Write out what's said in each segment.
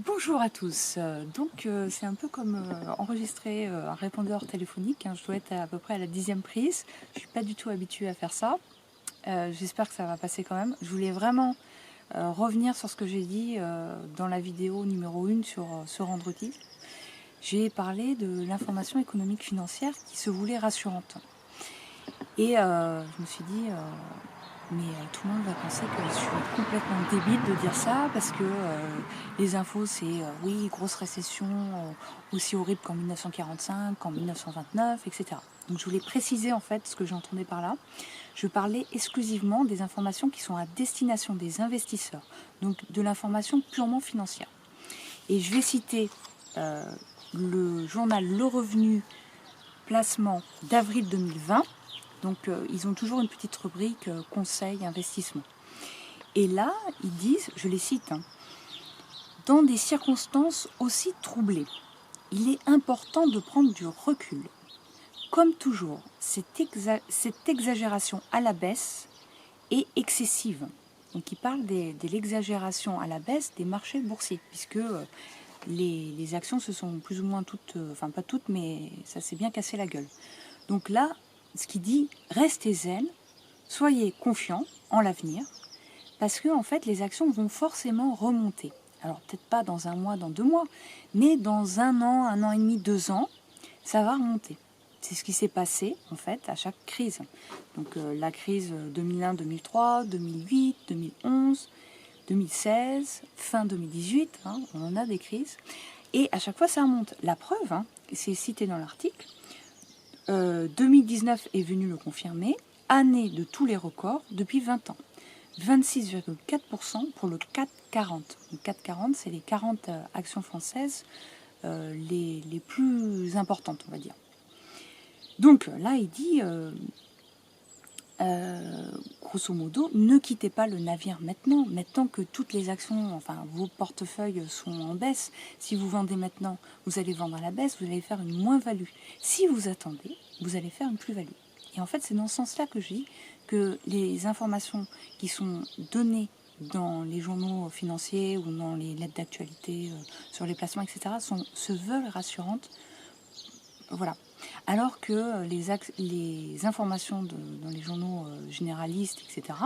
Bonjour à tous, c'est un peu comme enregistrer un répondeur téléphonique, hein. Je dois être à peu près à la 10e prise, je suis pas du tout habituée à faire ça, j'espère que ça va passer quand même. Je voulais vraiment revenir sur ce que j'ai dit dans la vidéo numéro 1 sur ce vendredi. J'ai parlé de l'information économique financière qui se voulait rassurante. Et je me suis dit, mais tout le monde va penser que je suis complètement débile de dire ça parce que les infos c'est oui, grosse récession aussi horrible qu'en 1945, qu'en 1929, etc. Donc je voulais préciser en fait ce que j'entendais par là. Je parlais exclusivement des informations qui sont à destination des investisseurs, donc de l'information purement financière. Et je vais citer le journal Le Revenu Placement d'avril 2020. Donc ils ont toujours une petite rubrique conseil, investissement. Et là, ils disent, je les cite, hein, dans des circonstances aussi troublées, il est important de prendre du recul. Comme toujours, cette exagération à la baisse est excessive. Donc ils parlent de l'exagération à la baisse des marchés boursiers, puisque les actions se sont plus ou moins toutes, enfin pas toutes, mais ça s'est bien cassé la gueule. Donc là, ce qui dit, restez zen, soyez confiants en l'avenir, parce que en fait, les actions vont forcément remonter. Alors peut-être pas dans un mois, dans 2 mois, mais dans 1 an et demi, 2 ans, ça va remonter. C'est ce qui s'est passé en fait à chaque crise. Donc la crise 2001, 2003, 2008, 2011, 2016, fin 2018, hein, on en a des crises. Et à chaque fois, ça remonte. La preuve, hein, c'est cité dans l'article, 2019 est venu le confirmer, année de tous les records depuis 20 ans. 26,4% pour le CAC 40. Le CAC 40, c'est les 40 actions françaises les plus importantes, on va dire. Donc là, il dit, grosso modo, ne quittez pas le navire maintenant que toutes les actions, enfin vos portefeuilles sont en baisse. Si vous vendez maintenant, vous allez vendre à la baisse, vous allez faire une moins-value. Si vous attendez, vous allez faire une plus-value. Et en fait, c'est dans ce sens-là que je dis que les informations qui sont données dans les journaux financiers ou dans les lettres d'actualité sur les placements, etc., se veulent rassurantes. Voilà. Alors que les informations dans les journaux généralistes, etc.,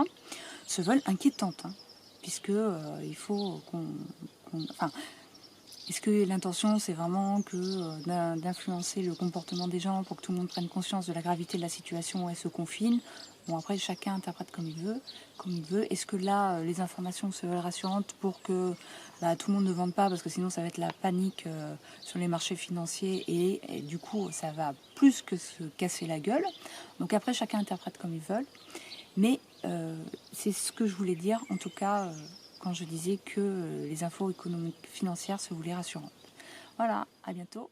se veulent inquiétantes, hein, puisque il faut enfin, est-ce que l'intention c'est vraiment d'influencer le comportement des gens pour que tout le monde prenne conscience de la gravité de la situation où elle se confine? Bon, après chacun interprète comme il veut. Est-ce que là les informations se veulent rassurantes pour que tout le monde ne vende pas, parce que sinon ça va être la panique sur les marchés financiers et du coup ça va plus que se casser la gueule. Donc après chacun interprète comme il veut. Mais c'est ce que je voulais dire, en tout cas, quand je disais que les infos économiques financières se voulaient rassurantes. Voilà, à bientôt.